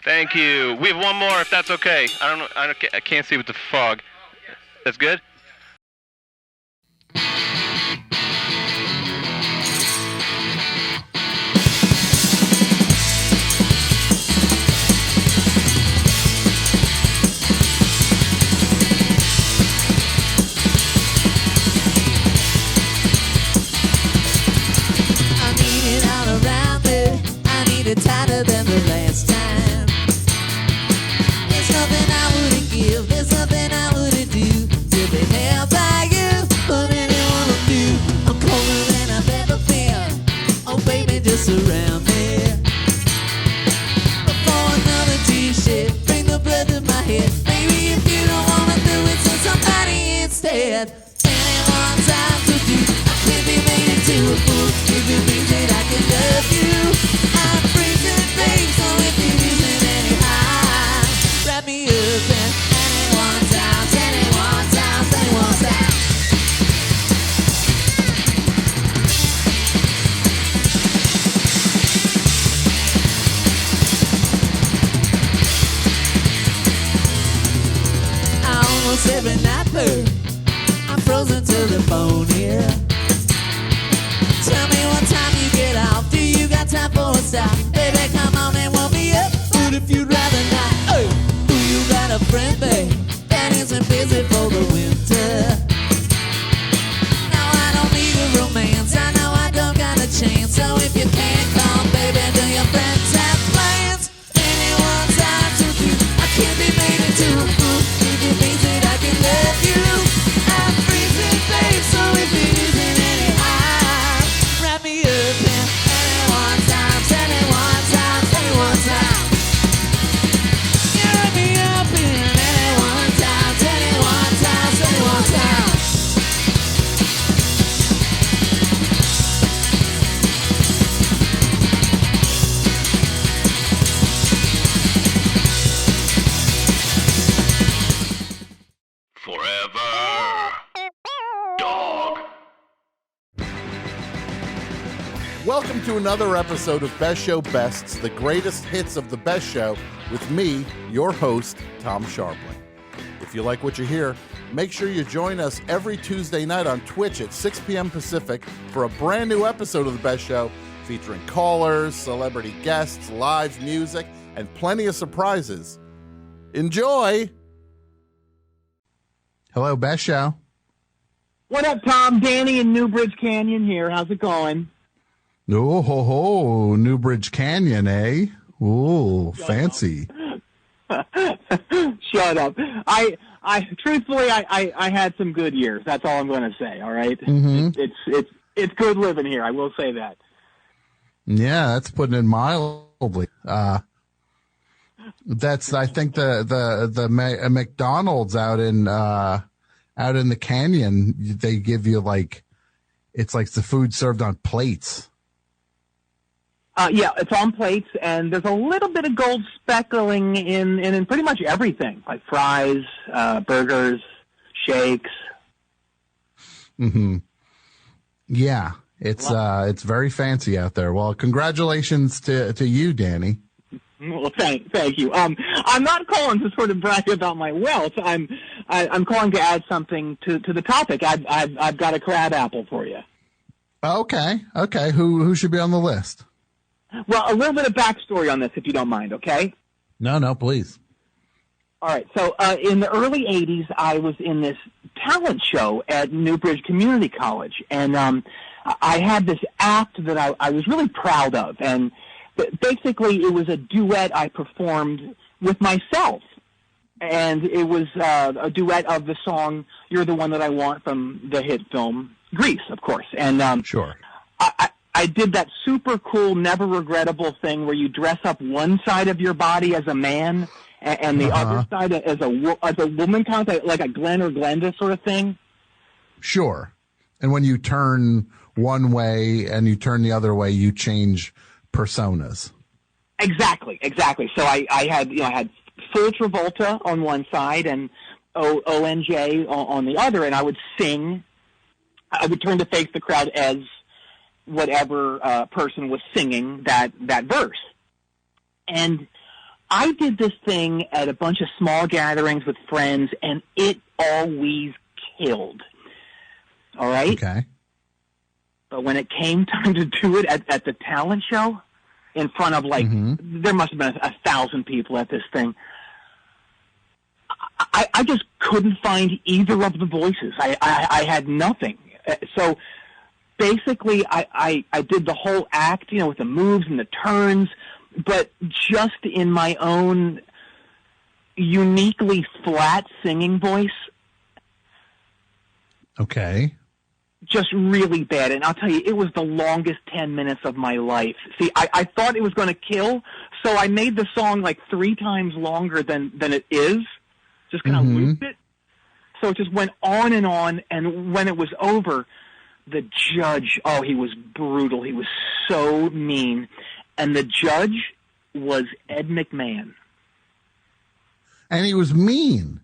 Thank you. We have one more, if that's okay. I can't see with the fog. That's good? Tighter than the last time. There's nothing I wouldn't give, there's nothing I wouldn't do to be held by you, but anyone will do. I'm colder than I've ever been. Oh baby, just surround me. Before another t-shirt, bring the blood to my head. Maybe if you don't wanna do it, send somebody instead. Anyone's out to do, I can't be made into a fool. If it means that I can love you, I'm freezing, babe, so if you're using any high, wrap me up in anyone's house, anyone's house, anyone's house. Almost every night, bird, I'm frozen to the bone here. Tell me what time you get off. Do you got time for a stop? Baby, come on and warm me up. But if you'd rather not, oh, who you got a friend, babe, that isn't busy for the winter. No, I don't need a romance. I know I don't got a chance. So if you can't come, baby, do your friends have plans? Anyone's out to do. I can't be made into a fool. If it means that I can love you, I'm freezing, babe. So if it isn't any high, wrap me up in anyone's house, anyone's house, anyone's house. You wrap me up in anyone's house, anyone's house, anyone's house. Forever. Dog. Welcome to another episode of Best Show Bests, the greatest hits of the Best Show, with me, your host, Tom Scharpling. If you like what you hear, make sure you join us every Tuesday night on Twitch at 6 p.m. Pacific for a brand new episode of the Best Show featuring callers, celebrity guests, live music, and plenty of surprises. Enjoy! Hello, Best Show. What up, Tom? Danny in Newbridge Canyon here. How's it going? Oh, ho, ho, Newbridge Canyon, eh? Ooh, fancy. Shut up. I truthfully, I had some good years. That's all I'm going to say. All right. Mm-hmm. It's good living here. I will say that. Yeah, that's putting it mildly. That's, I think, the McDonald's out in the canyon. They give you it's like the food served on plates. Yeah, it's on plates, and there's a little bit of gold speckling in pretty much everything, like fries, burgers, shakes. Mm-hmm. Yeah, it's very fancy out there. Well, congratulations to you, Danny. Well, thank you. I'm not calling to sort of brag about my wealth. I'm calling to add something to the topic. I've got a crab apple for you. Okay. Who should be on the list? Well, a little bit of backstory on this, if you don't mind, okay? No, please. All right. So in the early 80s, I was in this talent show at Newbridge Community College, and I had this act that I was really proud of. And basically, it was a duet I performed with myself. And it was a duet of the song "You're the One That I Want" from the hit film Grease, of course. And sure. I did that super cool, never regrettable thing where you dress up one side of your body as a man and the other side as a woman, kind of like a Glenn or Glenda sort of thing. Sure. And when you turn one way and you turn the other way, you change personas. Exactly. So I had full Travolta on one side and ONJ on the other, and I would sing. I would turn to face the crowd as whatever person was singing that verse. And I did this thing at a bunch of small gatherings with friends, and it always killed. All right? Okay. But when it came time to do it at the talent show, in front of there must have been 1,000 people at this thing, I just couldn't find either of the voices. I had nothing. So basically, I did the whole act, with the moves and the turns, but just in my own uniquely flat singing voice. Okay. Just really bad. And I'll tell you, it was the longest 10 minutes of my life. See, I thought it was going to kill, so I made the song like 3 times longer than it is. Just kind of looped it. So it just went on, and when it was over, the judge, he was brutal. He was so mean. And the judge was Ed McMahon. And he was mean.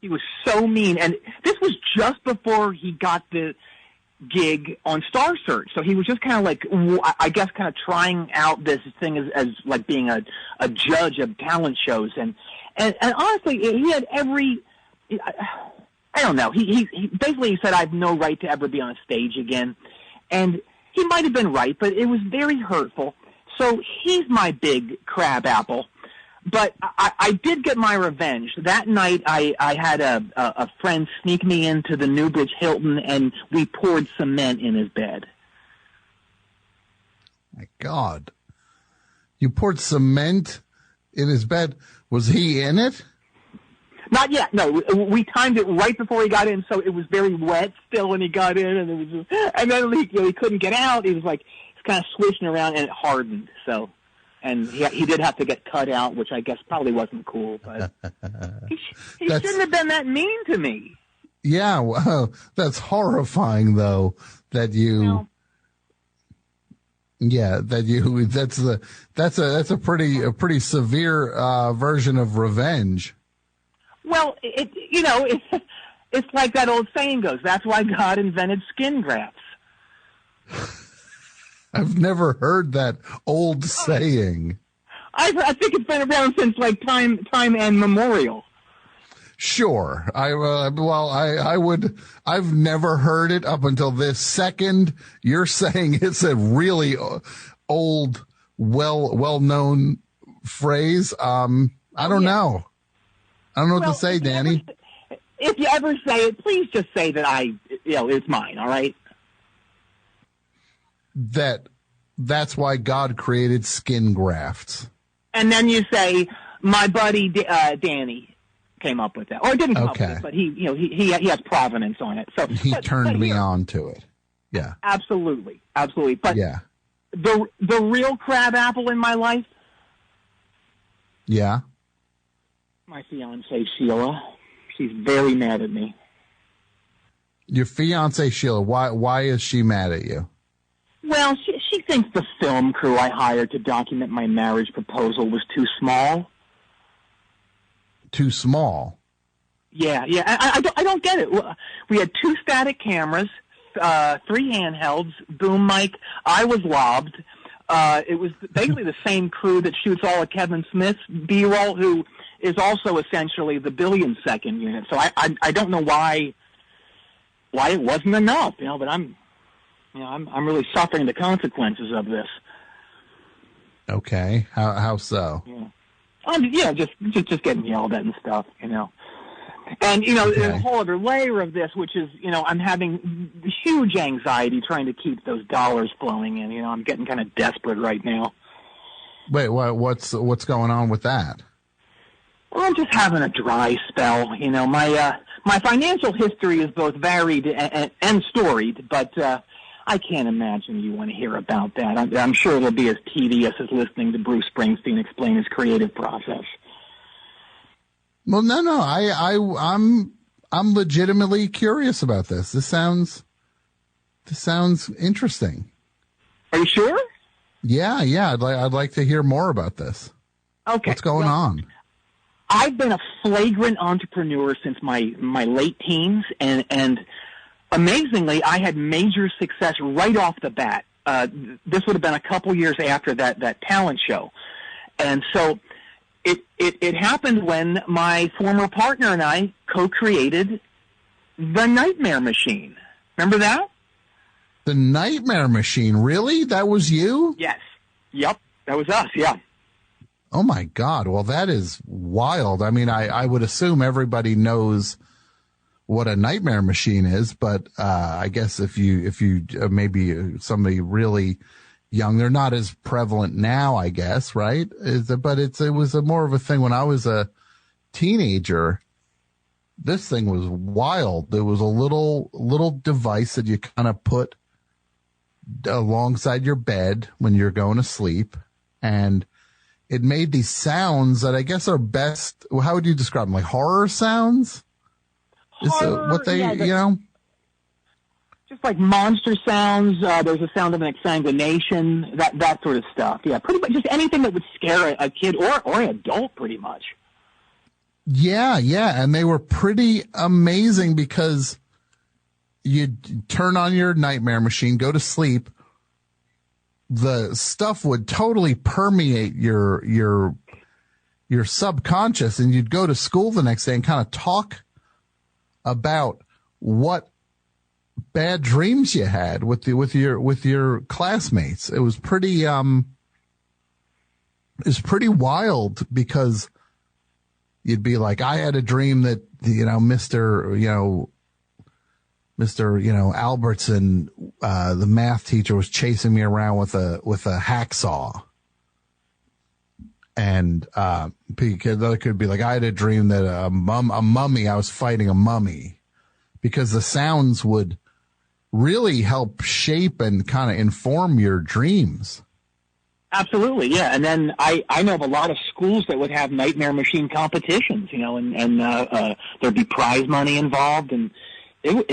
He was so mean. And this was just before he got the gig on Star Search. So he was just kind of like, I guess, kind of trying out this thing as like being a judge of talent shows. And honestly, he had every, I don't know. He basically said, I have no right to ever be on a stage again. And he might have been right, but it was very hurtful. So he's my big crab apple. But I did get my revenge. That night, I had a friend sneak me into the Newbridge Hilton, and we poured cement in his bed. My God. You poured cement in his bed. Was he in it? Not yet. No, we timed it right before he got in, so it was very wet still when he got in, and it was just, and then he couldn't get out. He was like kind of swishing around, and it hardened. So, and he did have to get cut out, which I guess probably wasn't cool. But he shouldn't have been that mean to me. Yeah, well, that's horrifying, though. That you. Yeah, that's a pretty severe version of revenge. Well, it's like that old saying goes. That's why God invented skin grafts. I've never heard that old saying. I think it's been around since like time and memorial. Sure. I've never heard it up until this second. You're saying it's a really old, well-known phrase. I don't know. I don't know what to say, Danny. If you ever say it, please just say that it's mine, all right? That's why God created skin grafts. And then you say, my buddy Danny came up with that, or didn't come up with it, but he has provenance on it. So he turned me on to it. Yeah, absolutely. But yeah, the real crab apple in my life. Yeah, my fiancée Sheila. She's very mad at me. Your fiancée Sheila. Why is she mad at you? Well, she thinks the film crew I hired to document my marriage proposal was too small. Too small? Yeah. I don't get it. We had 2 static cameras, 3 handhelds, boom mic. I was lobbed. It was basically the same crew that shoots all of Kevin Smith's B-roll, who is also essentially the billion-second unit. So I don't know why it wasn't enough, but I'm really suffering the consequences of this. Okay. How so? Yeah. Just getting yelled at and stuff, And, Okay. There's a whole other layer of this, which is, I'm having huge anxiety trying to keep those dollars flowing in. I'm getting kind of desperate right now. Wait, what's going on with that? Well, I'm just having a dry spell. My financial history is both varied and storied, but I can't imagine you want to hear about that. I'm sure it'll be as tedious as listening to Bruce Springsteen explain his creative process. Well, no, I'm legitimately curious about this. This sounds interesting. Are you sure? Yeah. I'd like to hear more about this. Okay. What's going on? I've been a flagrant entrepreneur since my late teens, and amazingly, I had major success right off the bat. This would have been a couple years after that talent show. And so It happened when my former partner and I co-created the Nightmare Machine. Remember that? The Nightmare Machine, really? That was you? Yes. Yep. That was us, yeah. Oh, my God. Well, that is wild. I mean, I would assume everybody knows what a Nightmare Machine is, but I guess if you maybe somebody really young, they're not as prevalent now, I guess, right? But it was more of a thing when I was a teenager. This thing was wild. There was a little device that you kind of put alongside your bed when you're going to sleep, and it made these sounds that I guess are best. How would you describe them? Like horror sounds? Horror, what they, yeah, just like monster sounds. There's a sound of an exsanguination, that sort of stuff. Yeah, pretty much just anything that would scare a kid or an adult, pretty much. Yeah, and they were pretty amazing because you'd turn on your Nightmare Machine, go to sleep. The stuff would totally permeate your subconscious, and you'd go to school the next day and kind of talk about what bad dreams you had with your classmates. It was pretty wild because you'd be like, I had a dream that Mr. Albertson, the math teacher, was chasing me around with a hacksaw. And because there could be like, I had a dream that a mummy, I was fighting a mummy, because the sounds would really help shape and kind of inform your dreams. Absolutely, yeah. And then I know of a lot of schools that would have Nightmare Machine competitions, and there'd be prize money involved, and it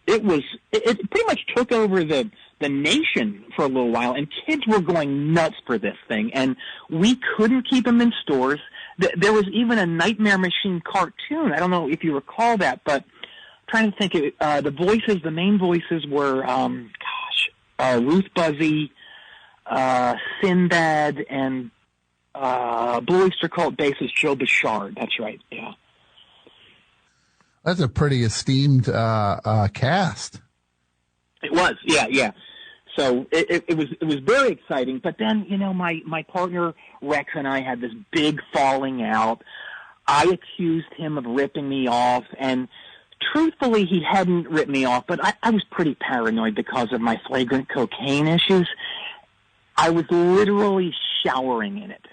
pretty much took over the nation for a little while, and kids were going nuts for this thing, and we couldn't keep them in stores. There was even a Nightmare Machine cartoon. I don't know if you recall that, but I'm trying to think. The main voices were, Ruth Buzzy, Sinbad, and Blue Oyster Cult bassist Joe Bouchard. That's right, yeah. That's a pretty esteemed cast. It was, yeah. So it was very exciting. But then, my partner Rex and I had this big falling out. I accused him of ripping me off, and truthfully, he hadn't ripped me off. But I was pretty paranoid because of my flagrant cocaine issues. I was literally showering in it.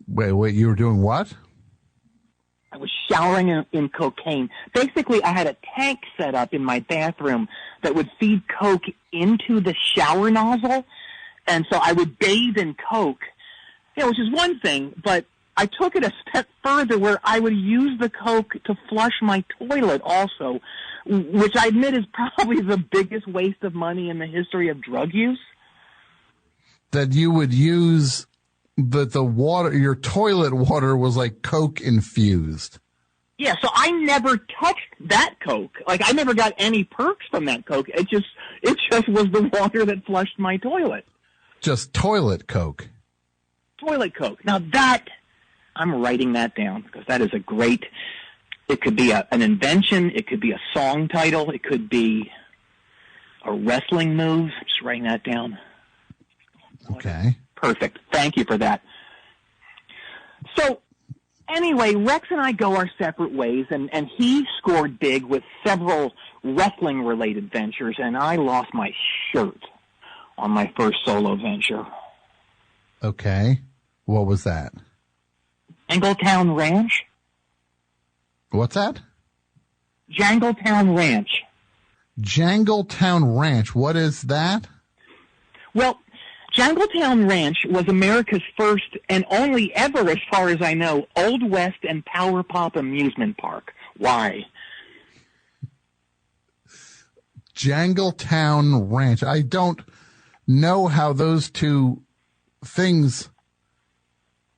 Wait, you were doing what? I was showering in cocaine. Basically, I had a tank set up in my bathroom that would feed coke into the shower nozzle, and so I would bathe in coke, which is one thing, but I took it a step further where I would use the coke to flush my toilet also, which I admit is probably the biggest waste of money in the history of drug use. That you would use the water, your toilet water was like Coke infused. Yeah, so I never touched that Coke. Like, I never got any perks from that Coke. It just was the water that flushed my toilet. Just toilet Coke. Toilet Coke. Now I'm writing that down because that is it could be an invention, it could be a song title, it could be a wrestling move. I'm just writing that down. Okay. Perfect. Thank you for that. So, anyway, Rex and I go our separate ways, and he scored big with several wrestling-related ventures, and I lost my shirt on my first solo venture. Okay. What was that? Jangletown Ranch. What's that? Jangletown Ranch. Jangletown Ranch. What is that? Well, Jangletown Ranch was America's first and only ever, as far as I know, Old West and Power Pop amusement park. Why? Jangletown Ranch. I don't know how those two things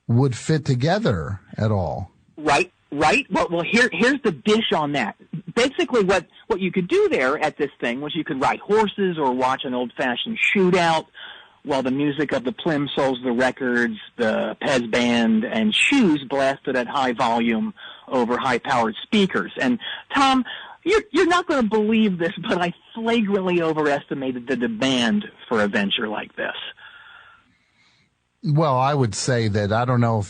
would fit together at all. Right. Well, here's the dish on that. Basically, what you could do there at this thing was you could ride horses or watch an old-fashioned shootout. while the music of the Plimsolls, the Records, the Pez Band, and Shoes blasted at high volume over high-powered speakers. And Tom, you're not going to believe this, but I flagrantly overestimated the demand for a venture like this. Well, I would say that I don't know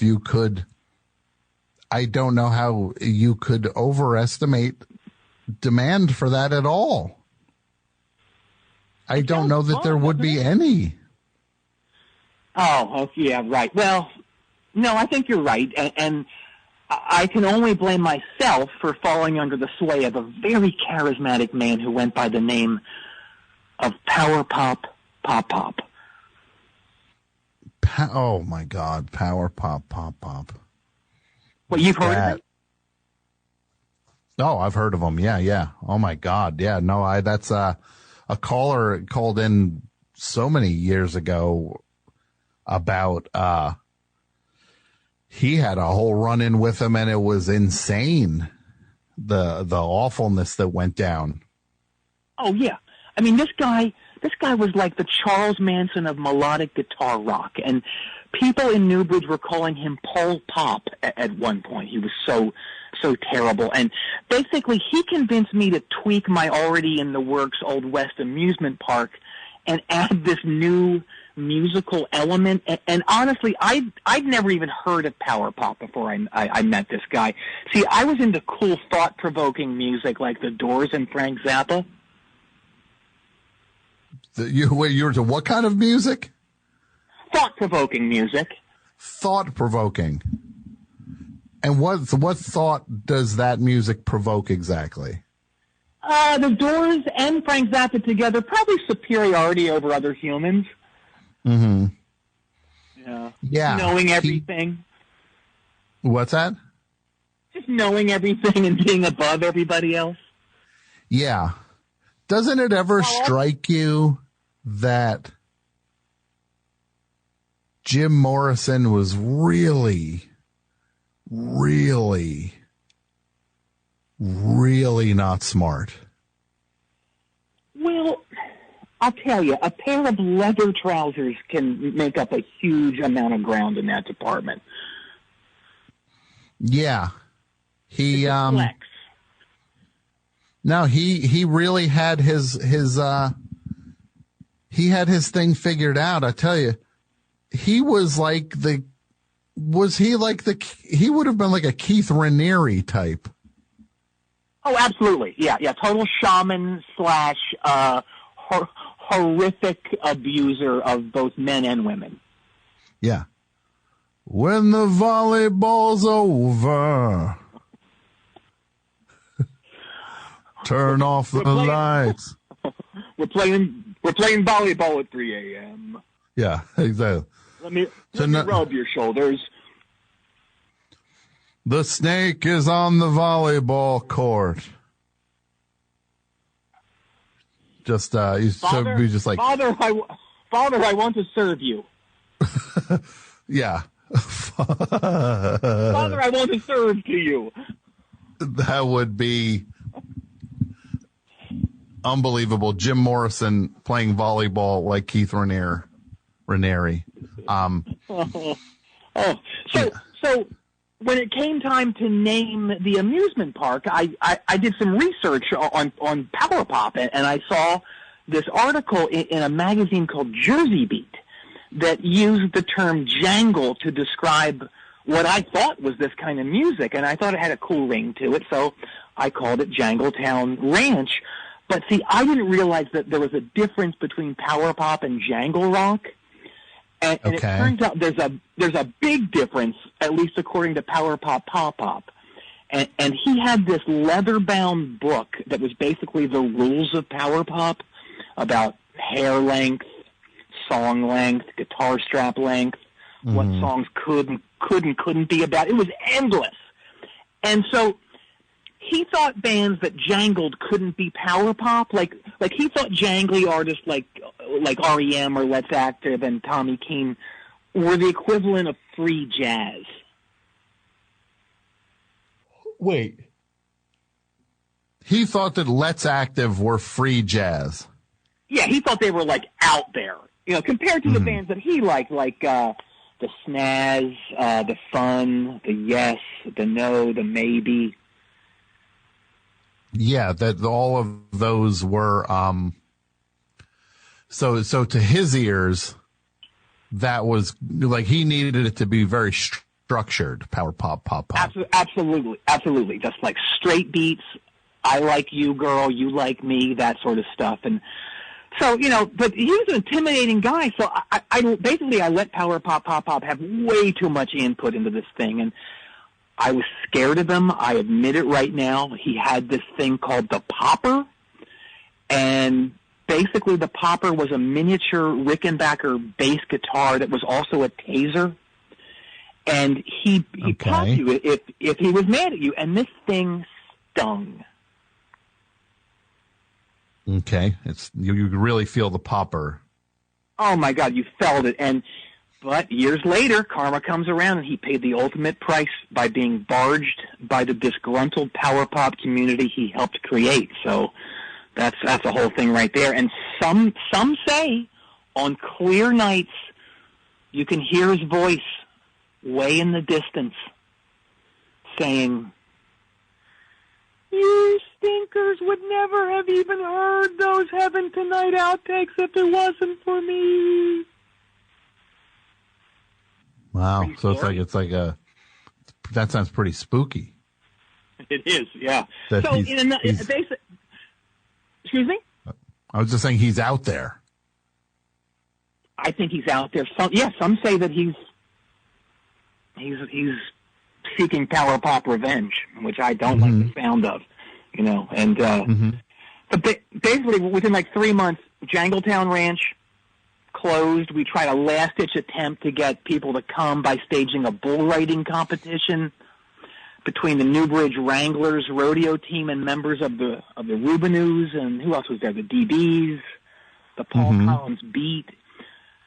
how you could overestimate demand for that at all. I don't know that there would be any. Oh, yeah, right. Well, no, I think you're right. And I can only blame myself for falling under the sway of a very charismatic man who went by the name of Power Pop Pop Pop. Oh, my God. Power Pop Pop Pop. Well, you've heard of it? Oh, I've heard of them. Yeah. Oh, my God. Yeah, no, that's a caller called in so many years ago about he had a whole run-in with him, and it was insane, the awfulness that went down. Oh, yeah. I mean, this guy was like the Charles Manson of melodic guitar rock, and people in Newbridge were calling him Pole Pop at one point. He was so terrible. And basically, he convinced me to tweak my already in the works Old West amusement park and add this new musical element. And honestly, I'd never even heard of Power Pop before I met this guy. See, I was into cool, thought-provoking music like The Doors and Frank Zappa. You were to what kind of music? Thought-provoking music. Thought-provoking. And what thought does that music provoke exactly? The Doors and Frank Zappa together, probably superiority over other humans. Mm-hmm. Yeah. Knowing everything. What's that? Just knowing everything and being above everybody else. Yeah. Doesn't it ever strike you that Jim Morrison was really, really, really not smart? Well, I'll tell you, a pair of leather trousers can make up a huge amount of ground in that department. Yeah. He flex. No, he really had his thing figured out. I tell you, he was like he would have been like a Keith Raniere type. Oh, absolutely. Yeah. Total shaman / horrific abuser of both men and women. Yeah. When the volleyball's over, turn off the lights. We're playing volleyball at 3 a.m. Yeah, exactly. Let me rub your shoulders. The snake is on the volleyball court. Just Father, be just like, Father, I want to serve you. Yeah. Father, I want to serve to you. That would be unbelievable. Jim Morrison playing volleyball like Keith Raniere. So when it came time to name the amusement park, I did some research on Power Pop, and I saw this article in a magazine called Jersey Beat that used the term jangle to describe what I thought was this kind of music, and I thought it had a cool ring to it, so I called it Jangletown Ranch. But see, I didn't realize that there was a difference between Power Pop and Jangle Rock. And it turns out there's a big difference, at least according to Power Pop Pop Pop. And he had this leather-bound book that was basically the rules of Power Pop about hair length, song length, guitar strap length, what songs could and couldn't be about. It was endless. And so he thought bands that jangled couldn't be power pop. Like he thought jangly artists like REM or Let's Active and Tommy Keene were the equivalent of free jazz. Wait. He thought that Let's Active were free jazz. Yeah, he thought they were like out there compared to the bands that he liked, like the Snaz, the Fun, the Yes, the No, the Maybe. Yeah, that all of those were so to his ears, that was like he needed it to be very structured, power pop. Absolutely. Just like straight beats. I like you, girl. You like me. That sort of stuff. And so, but he was an intimidating guy. So I let power pop have way too much input into this thing. And I was scared of him. I admit it right now. He had this thing called the Popper. And basically the Popper was a miniature Rickenbacker bass guitar that was also a taser. And he popped you if he was mad at you. And this thing stung. Okay. You really feel the Popper. Oh my God, you felt it. But years later, karma comes around and he paid the ultimate price by being barged by the disgruntled power pop community he helped create. So that's a whole thing right there. And some say on clear nights you can hear his voice way in the distance saying, "You stinkers would never have even heard those Heaven Tonight outtakes if it wasn't for me." Wow. So that sounds pretty spooky. It is, yeah. That so excuse me? I was just saying he's out there. I think he's out there. Some say that he's seeking power pop revenge, which I don't like the sound of, and but basically within like 3 months, Jangletown Ranch closed. We tried a last-ditch attempt to get people to come by staging a bull riding competition between the Newbridge Wranglers rodeo team and members of the Rubinoos, and who else was there? The DBs, the Paul Collins Beat.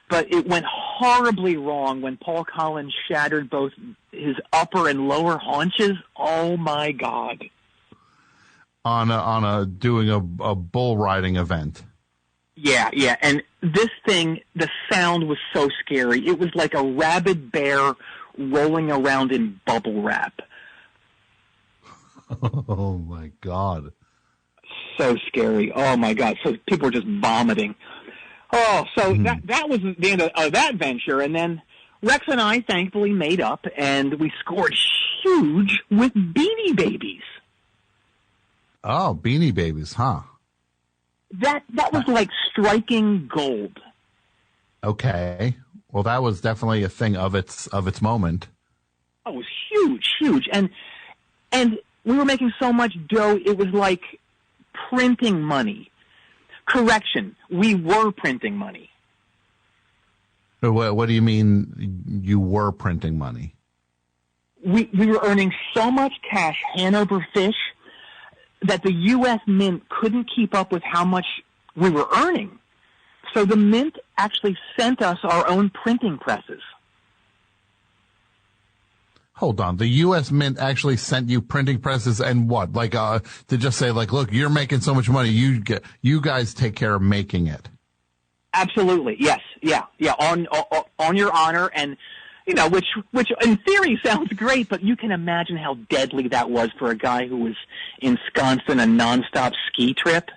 But it went horribly wrong when Paul Collins shattered both his upper and lower haunches. Oh my God! Doing a bull riding event. Yeah, and this thing, the sound was so scary. It was like a rabid bear rolling around in bubble wrap. Oh my God! So scary. Oh my God! So people were just vomiting. Oh, so that was the end of that venture, and then Rex and I thankfully made up, and we scored huge with Beanie Babies. Oh, Beanie Babies, huh? That was like striking gold. Okay, well, that was definitely a thing of its moment. Oh, it was huge, and we were making so much dough, it was like printing money. Correction, we were printing money. What do you mean you were printing money? We were earning so much cash hand over fish that the U.S. Mint couldn't keep up with how much we were earning. So the Mint actually sent us our own printing presses. Hold on. The U.S. Mint actually sent you printing presses and what? Like, to just say, like, look, you're making so much money. You guys take care of making it. Absolutely. Yes. Yeah. On your honor. And, which in theory sounds great, but you can imagine how deadly that was for a guy who was ensconced in a nonstop ski trip.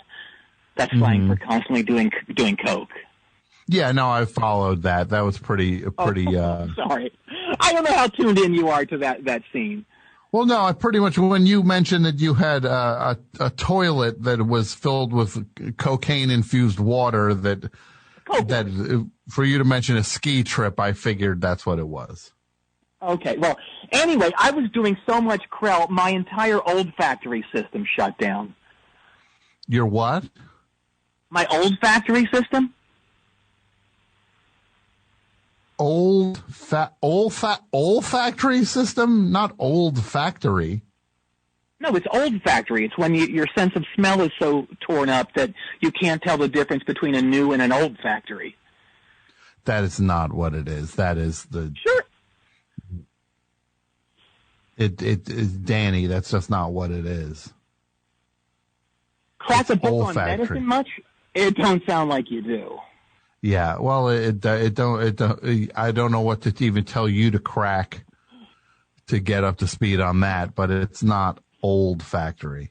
That's slang for constantly doing coke. Yeah, no, I followed that. That was pretty. Sorry. I don't know how tuned in you are to that scene. Well, no, I pretty much, when you mentioned that you had a toilet that was filled with cocaine-infused water, that for you to mention a ski trip, I figured that's what it was. Okay, well, anyway, I was doing so much Krell, my entire olfactory system shut down. Your what? My olfactory system. Olfactory system, not old factory. No, it's olfactory. It's when your sense of smell is so torn up that you can't tell the difference between a new and an old factory. That is not what it is. That is the... Sure. It is Danny. That's just not what it is. Crack a book on medicine much? It don't sound like you do. Yeah, well, I don't know what to even tell you to crack to get up to speed on that, but it's not old factory.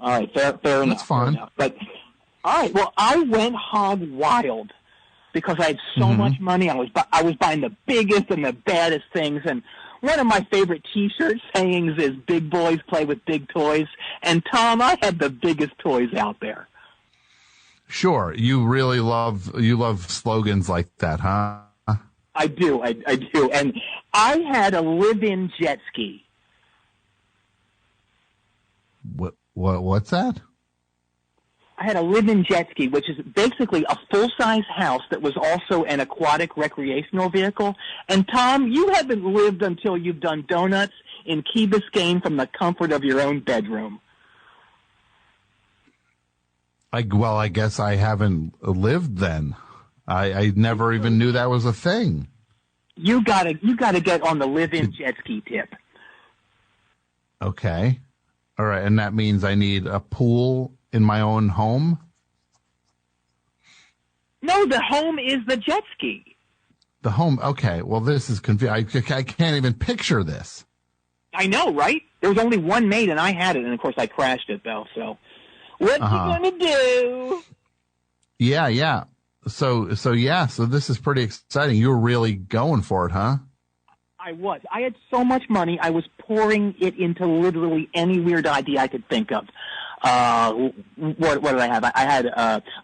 All right, fair enough. That's fine. Fair enough. But all right, well, I went hog wild because I had so much money. I was buying the biggest and the baddest things, and one of my favorite T-shirt sayings is "Big boys play with big toys." And Tom, I had the biggest toys out there. Sure, you really love slogans like that, huh? I do, and I had a live-in jet ski. What's that? I had a live-in jet ski, which is basically a full-size house that was also an aquatic recreational vehicle. And Tom, you haven't lived until you've done donuts in Key Biscayne from the comfort of your own bedroom. I guess I haven't lived then. I never even knew that was a thing. You gotta get on the live-in jet ski tip. Okay. All right, and that means I need a pool in my own home? No, the home is the jet ski. The home, okay. Well, this is confusing. I can't even picture this. I know, right? There was only one made, and I had it, and of course I crashed it, though, so... What you gonna do? Yeah. So this is pretty exciting. You were really going for it, huh? I was. I had so much money, I was pouring it into literally any weird idea I could think of. What did I have? I had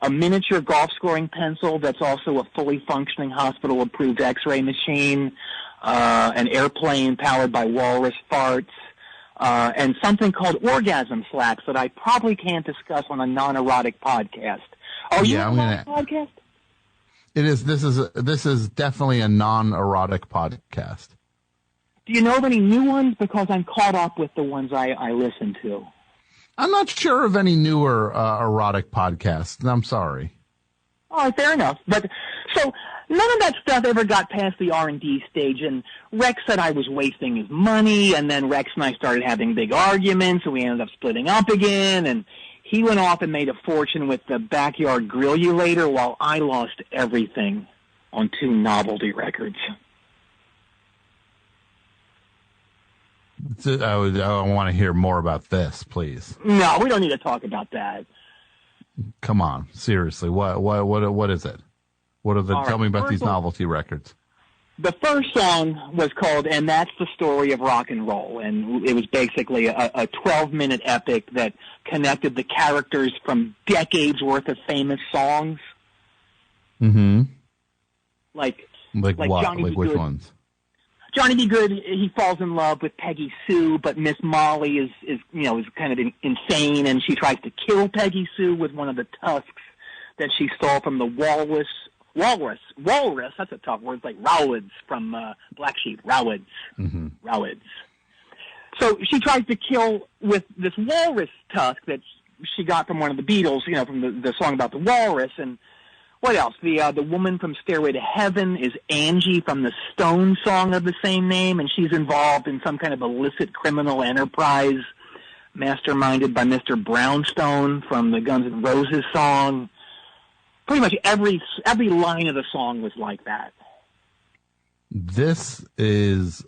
a miniature golf scoring pencil that's also a fully functioning hospital-approved X-ray machine, an airplane powered by walrus farts, and something called orgasm slacks that I probably can't discuss on a non-erotic podcast. Are you on a podcast? It is. This is definitely a non-erotic podcast. Do you know of any new ones? Because I'm caught up with the ones I listen to. I'm not sure of any newer erotic podcasts. I'm sorry. Oh, fair enough. But so none of that stuff ever got past the R&D stage, and Rex said I was wasting his money, and then Rex and I started having big arguments, and we ended up splitting up again, and he went off and made a fortune with the Backyard Grillulator while I lost everything on 2 novelty records. I want to hear more about this, please. No, we don't need to talk about that. Come on, seriously. What is it? What are the? Tell me about these novelty records. The first song was called "And That's the Story of Rock and Roll," and it was basically a 12-minute epic that connected the characters from decades worth of famous songs. Mm-hmm. Like what? Johnny like which Good. Ones? Johnny B. Good, he falls in love with Peggy Sue, but Miss Molly is kind of insane, and she tries to kill Peggy Sue with one of the tusks that she stole from the walrus. That's a tough word. It's like Rowards from Black Sheep. Rowards. Mm-hmm. Rowards. So she tries to kill with this walrus tusk that she got from one of the Beatles, from the song about the walrus. And what else? The woman from Stairway to Heaven is Angie from the Stone song of the same name, and she's involved in some kind of illicit criminal enterprise masterminded by Mr. Brownstone from the Guns N' Roses song. Pretty much every line of the song was like that. This is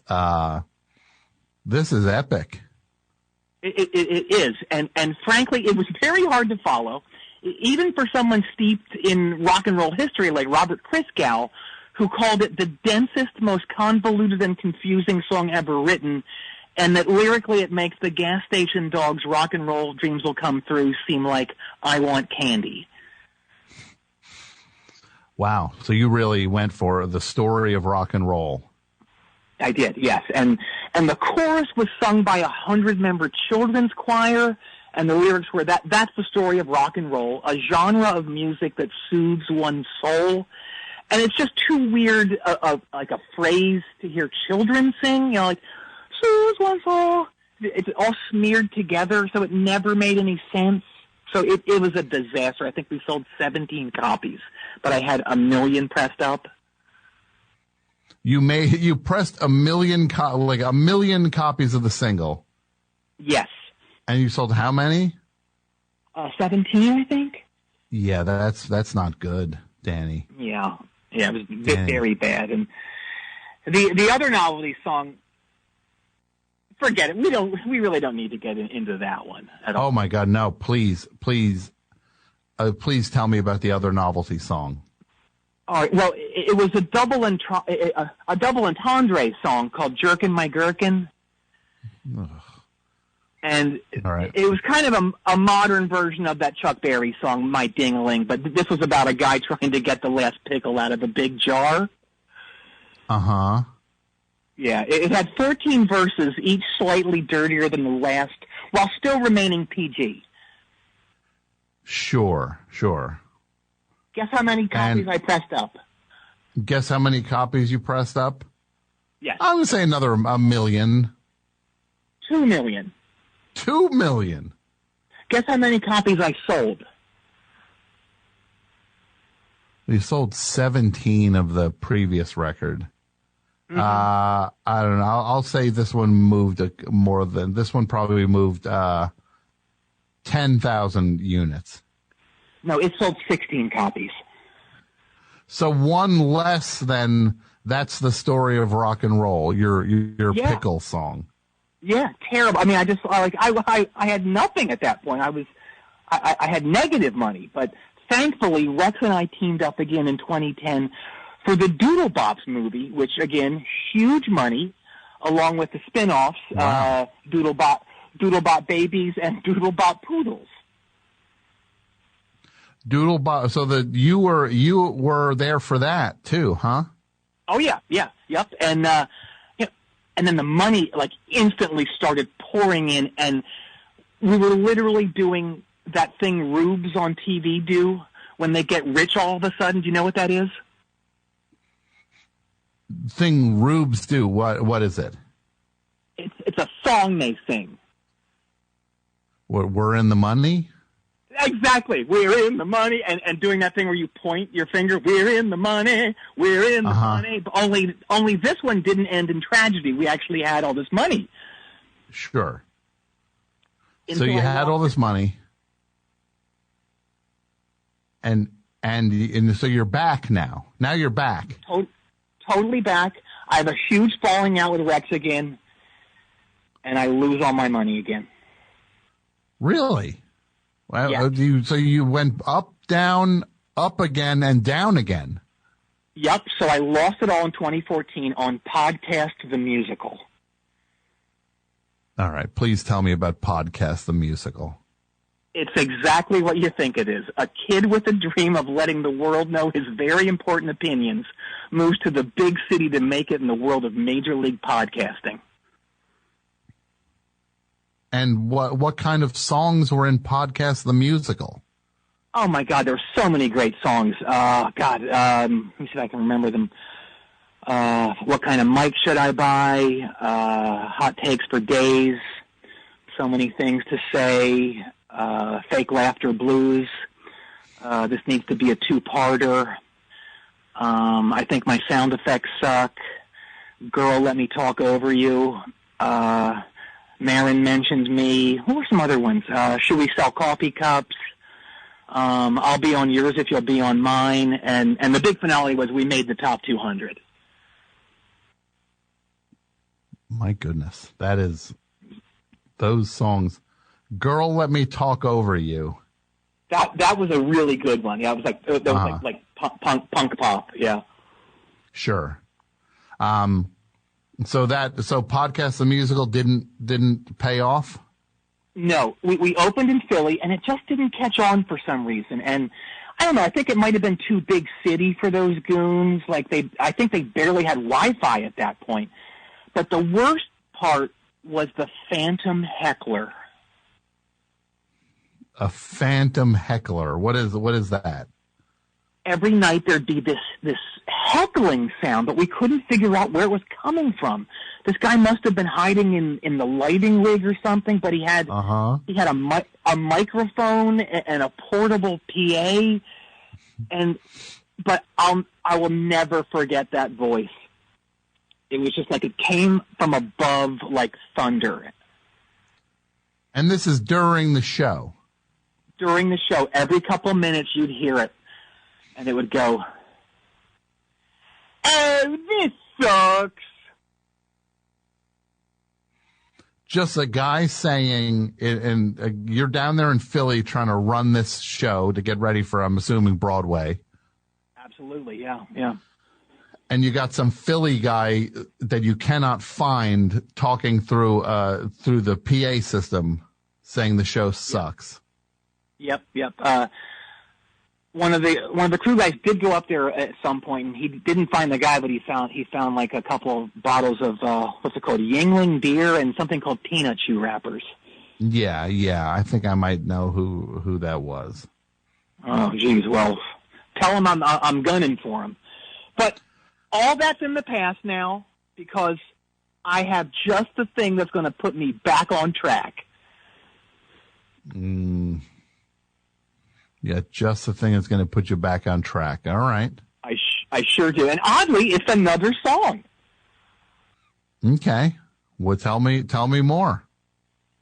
epic. It is, and frankly, it was very hard to follow, even for someone steeped in rock and roll history like Robert Christgau, who called it the densest, most convoluted and confusing song ever written, and that lyrically it makes the gas station dog's rock and roll dreams will come through seem like I want candy. Wow. So you really went for the story of rock and roll. I did, yes. And the chorus was sung by a 100-member children's choir, and the lyrics were that's the story of rock and roll, a genre of music that soothes one's soul. And it's just too weird, like a phrase to hear children sing, like, soothes one's soul. It's all smeared together, so it never made any sense. So it was a disaster. I think we sold 17 copies, but I had 1 million pressed up. You pressed 1 million, 1 million copies of the single. Yes. And you sold how many? 17, I think. Yeah, that's not good. Danny. Yeah, it was Danny. very bad. And the other novelty song, forget it. We really don't need to get into that one at all. Oh my God, no! Please tell me about the other novelty song. All right. Well, it was a double entendre song called "Jerkin' My Gherkin," and All right. it was kind of a modern version of that Chuck Berry song, "My Ding-a-ling," but this was about a guy trying to get the last pickle out of a big jar. Uh-huh. Yeah, it had 14 verses, each slightly dirtier than the last, while still remaining PG. Sure. Guess how many copies I pressed up? Guess how many copies you pressed up? Yes. I'm going to say another 1 million. 2 million. 2 million. Guess how many copies I sold? We sold 17 of the previous record. Mm-hmm. I don't know. I'll say this one moved more than this one. Probably moved 10,000 units. No, it sold 16 copies. So one less than "That's the Story of Rock and Roll," your pickle song. Yeah, terrible. I mean, I had nothing at that point. I had negative money, but thankfully Rex and I teamed up again in 2010 for the Doodle Bops movie, which again, huge money, along with the spin-offs, Wow. Doodlebop Babies and Doodlebop Poodles. Doodlebop. So you were there for that too, huh? Oh yeah, yep. And and then the money instantly started pouring in, and we were literally doing that thing rubes on TV do when they get rich all of a sudden. Do you know what that is? Thing rubes do. What is it? It's a song they sing. We're in the money? Exactly. We're in the money, and doing that thing where you point your finger, we're in the money, we're in the money. But only this one didn't end in tragedy. We actually had all this money. Sure. So Until you I had lost all this it. money, and so you're back now. Now you're back. Totally back. I have a huge falling out with Rex again, and I lose all my money again. Really? Well, Yeah. so you went up, down, up again, and down again. Yep. So I lost it all in 2014 on Podcast the Musical. All right. Please tell me about Podcast the Musical. It's exactly what you think it is. A kid with a dream of letting the world know his very important opinions moves to the big city to make it in the world of Major League Podcasting. And what kind of songs were in Podcast the Musical? Oh my God, there are so many great songs. Let me see if I can remember them. What kind of mic should I buy? Hot takes for days. So many things to say. Fake laughter blues. This needs to be a two-parter. I think my sound effects suck. Girl, let me talk over you. Marin mentioned me. Who were some other ones? Should we sell coffee cups? I'll be on yours if you'll be on mine. And the big finale was we made the top 200. My goodness. Those songs. Girl, let me talk over you. That was a really good one. Yeah, it was like punk pop. Yeah. Sure. So Podcast the Musical didn't pay off? No, we opened in Philly, and it just didn't catch on for some reason. And I don't know. I think it might have been too big city for those goons. I think they barely had Wi-Fi at that point. But the worst part was the phantom heckler. A phantom heckler. What is that? Every night there'd be this heckling sound, but we couldn't figure out where it was coming from. This guy must have been hiding in the lighting rig or something, but he had a microphone and a portable PA, but I will never forget that voice. It was just like it came from above like thunder. And this is during the show. During the show, every couple of minutes you'd hear it. And it would go, "Oh, this sucks." Just a guy saying, and you're down there in Philly trying to run this show to get ready for, I'm assuming, Broadway. Absolutely, yeah. And you got some Philly guy that you cannot find talking through the PA system saying the show sucks. Yep. One of the crew guys did go up there at some point, and he didn't find the guy, but he found like a couple of bottles of what's it called, Yingling beer, and something called peanut chew wrappers. Yeah. I think I might know who that was. Oh, geez. Well, tell him I'm gunning for him. But all that's in the past now, because I have just the thing that's going to put me back on track. Yeah, just the thing that's going to put you back on track. All right. I sure do. And oddly, it's another song. Okay. Well, tell me more.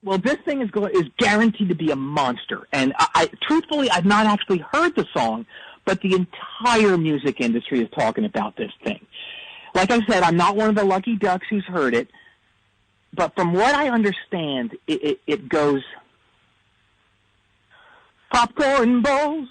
Well, this thing is guaranteed to be a monster. And I truthfully, I've not actually heard the song, but the entire music industry is talking about this thing. Like I said, I'm not one of the lucky ducks who's heard it, but from what I understand, it goes, popcorn bowls,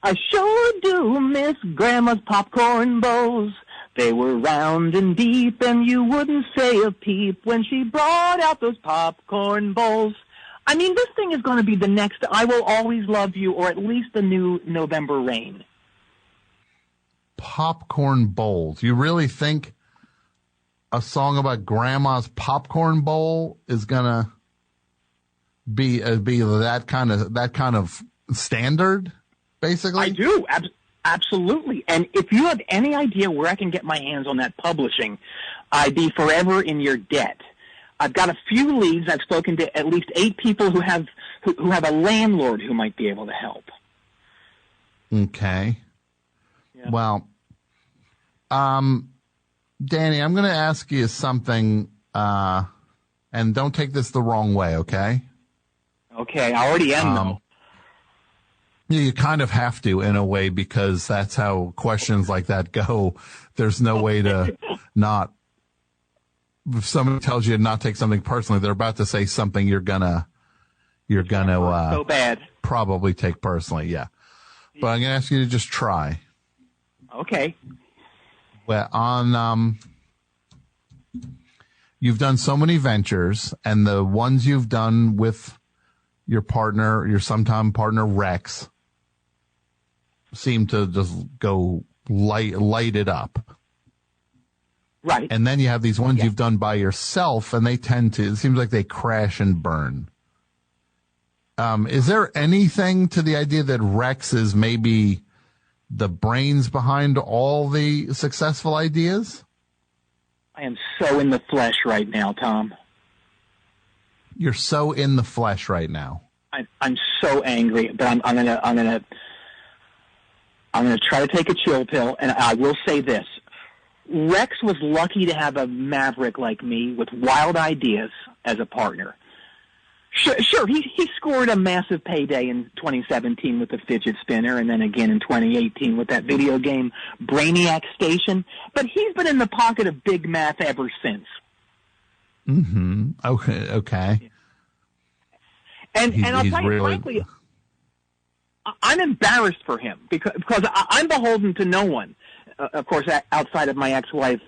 I sure do miss Grandma's popcorn bowls. They were round and deep, and you wouldn't say a peep when she brought out those popcorn bowls. I mean, this thing is going to be the next I Will Always Love You, or at least the new November Rain. Popcorn bowls. You really think a song about Grandma's popcorn bowl is going to be that kind of standard, basically? I do. Absolutely. And if you have any idea where I can get my hands on that publishing, I'd be forever in your debt. I've got a few leads. I've spoken to at least 8 people who have a landlord who might be able to help. Okay. Yeah. Well, Danny, I'm going to ask you something, and don't take this the wrong way, okay? Okay, I already am, though. You kind of have to, in a way, because that's how questions like that go. There's no way to not. If somebody tells you to not take something personally, they're about to say something you're gonna so bad. Probably take personally, yeah. But I'm gonna ask you to just try. Okay. Well, you've done so many ventures, and the ones you've done with your partner, your sometime partner Rex, seem to just go light it up. Right. And then you have these ones you've done by yourself, and they tend to, it seems like they crash and burn. Is there anything to the idea that Rex is maybe the brains behind all the successful ideas? I am so in the flesh right now, Tom. You're so in the flesh right now. I'm so angry, but I'm gonna try to take a chill pill, and I will say this. Rex was lucky to have a maverick like me with wild ideas as a partner. Sure, he scored a massive payday in 2017 with the fidget spinner, and then again in 2018 with that video game Brainiac Station. But he's been in the pocket of big math ever since. Mm-hmm. Okay. And I'll tell you frankly, I'm embarrassed for him because I'm beholden to no one. Of course, outside of my ex-wife,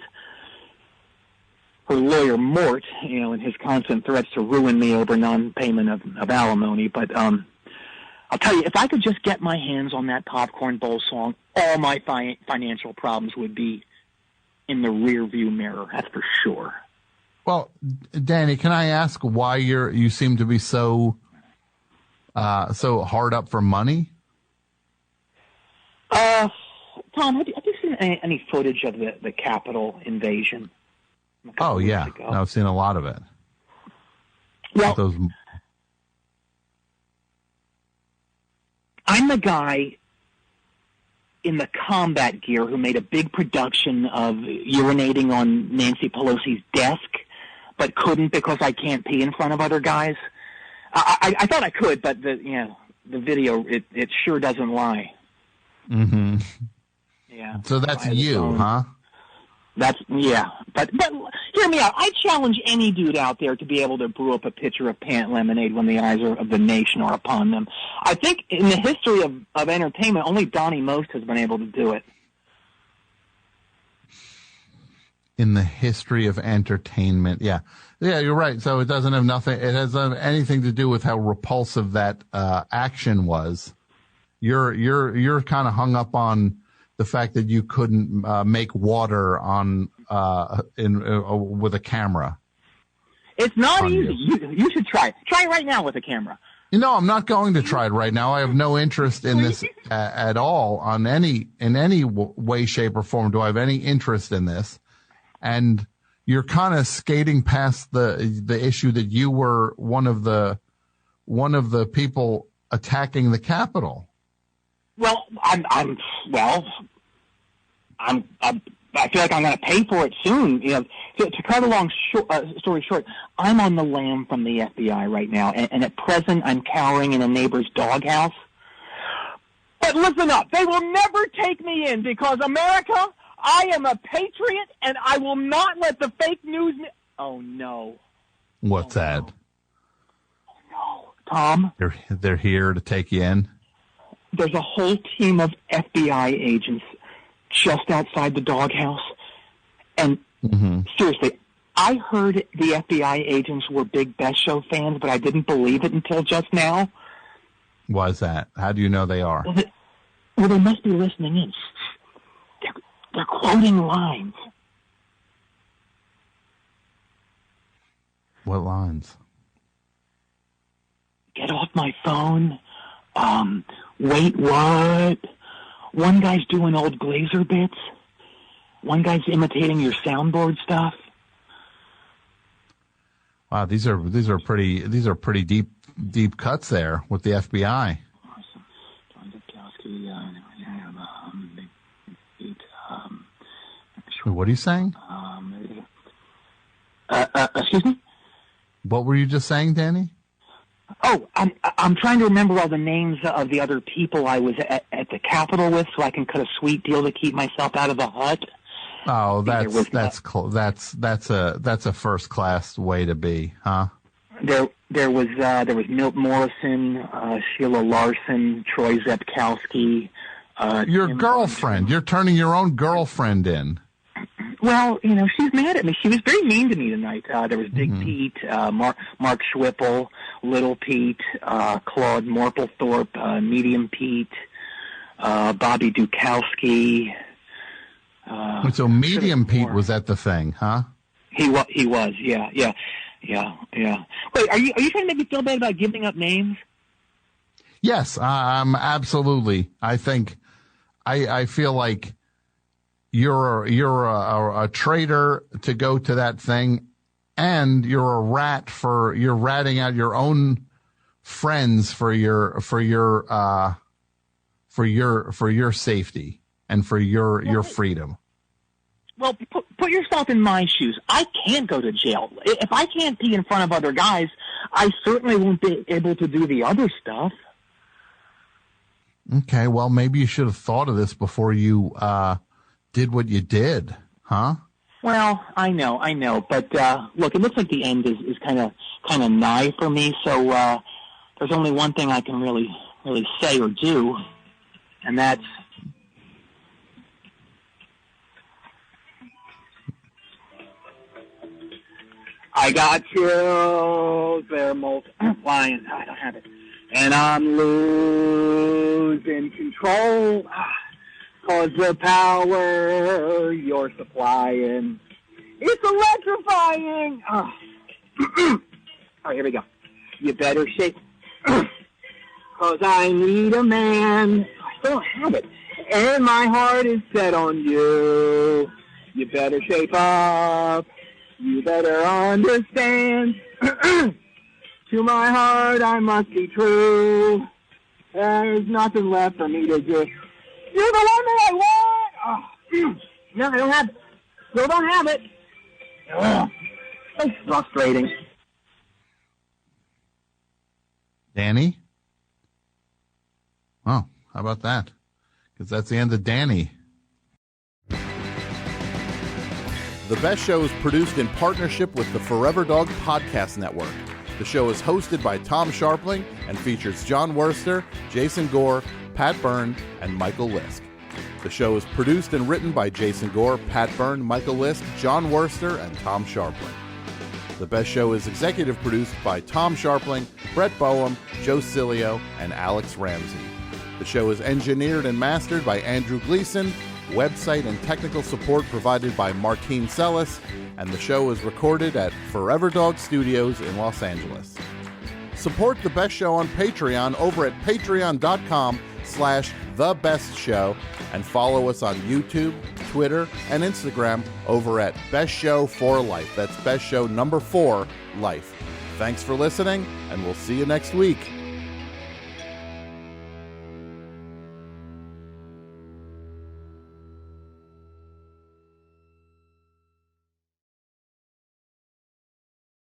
her lawyer Mort, and his constant threats to ruin me over non-payment of alimony. But I'll tell you, if I could just get my hands on that Popcorn Bowl song, all my financial problems would be in the rearview mirror. That's for sure. Well, Danny, can I ask why you seem to be so hard up for money? Tom, have you seen any footage of the Capitol invasion? Oh, yeah. No, I've seen a lot of it. Well, I'm the guy in the combat gear who made a big production of urinating on Nancy Pelosi's desk, but couldn't because I can't pee in front of other guys. I thought I could, but the the video, it sure doesn't lie. Mm-hmm. Yeah. So that's you, huh? Yeah. But hear me out. I challenge any dude out there to be able to brew up a pitcher of pant lemonade when the eyes of the nation are upon them. I think in the history of entertainment, only Donnie Most has been able to do it. In the history of entertainment, yeah, you're right. So it doesn't have nothing. It has anything to do with how repulsive that action was. You're kind of hung up on the fact that you couldn't make water on with a camera. It's not easy. You should try it. Try it right now with a camera. I'm not going to try it right now. I have no interest in this at all in any way, shape, or form. Do I have any interest in this? And you're kind of skating past the issue that you were one of the people attacking the Capitol. Well, I feel like I'm going to pay for it soon. To cut a long story short, I'm on the lam from the FBI right now, and at present I'm cowering in a neighbor's doghouse. But listen up, they will never take me in because America, I am a patriot, and I will not let the fake news. Oh no! What's that? No. Oh no, Tom. They're here to take you in. There's a whole team of FBI agents just outside the doghouse. And seriously, I heard the FBI agents were big Best Show fans, but I didn't believe it until just now. Why is that? How do you know they are? Well, they must be listening in. They're quoting lines. What lines? Get off my phone. Wait, what? One guy's doing old Glazer bits. One guy's imitating your soundboard stuff. Wow, these are pretty deep cuts there with the FBI. What are you saying? Excuse me? What were you just saying, Danny? Oh, I'm trying to remember all the names of the other people I was at the Capitol with, so I can cut a sweet deal to keep myself out of the hut. Oh, that's a first class way to be, huh? There was Milt Morrison, Sheila Larson, Troy Zepkowski. Your girlfriend. You're turning your own girlfriend in. Well, she's mad at me. She was very mean to me tonight. There was Big Pete, Mark Schwipple, Little Pete, Claude Morplethorpe, Medium Pete, Bobby Dukowski. So Medium Pete was at the thing, huh? He was, yeah. Wait, are you trying to make me feel bad about giving up names? Yes, absolutely. I think I feel like you're a traitor to go to that thing, and you're ratting out your own friends for your safety and for your freedom. Well, put yourself in my shoes. I can't go to jail. If I can't pee in front of other guys, I certainly won't be able to do the other stuff. Okay, well, maybe you should have thought of this before you did what you did, huh? Well, I know, but look, it looks like the end is kind of nigh for me. So there's only one thing I can really say or do, and that's I got chills. They're multiplying. I don't have it, and I'm losing control. Cause the power you're supplying, it's electrifying. All right, here we go. You better shake, cause I need a man. I still don't have it, and my heart is set on you. You better shape up. You better understand. To my heart, I must be true. There's nothing left for me to do. You're the one that I want! Oh. No, I don't have it. Still don't have it. Ugh. It's frustrating. Danny? Oh, how about that? Because that's the end of Danny. The Best Show is produced in partnership with the Forever Dog Podcast Network. The show is hosted by Tom Scharpling and features John Wurster, Jason Gore, Pat Byrne, and Michael Lisk. The show is produced and written by Jason Gore, Pat Byrne, Michael Lisk, John Wurster, and Tom Scharpling. The Best Show is executive produced by Tom Scharpling, Brett Boehm, Joe Cilio, and Alex Ramsey. The show is engineered and mastered by Andrew Gleason, website and technical support provided by Martine Sellis, and the show is recorded at Forever Dog Studios in Los Angeles. Support The Best Show on Patreon over at patreon.com/TheBestShow and follow us on YouTube, Twitter, and Instagram over at Best Show 4 Life. That's Best Show number 4 Life. Thanks for listening, and we'll see you next week.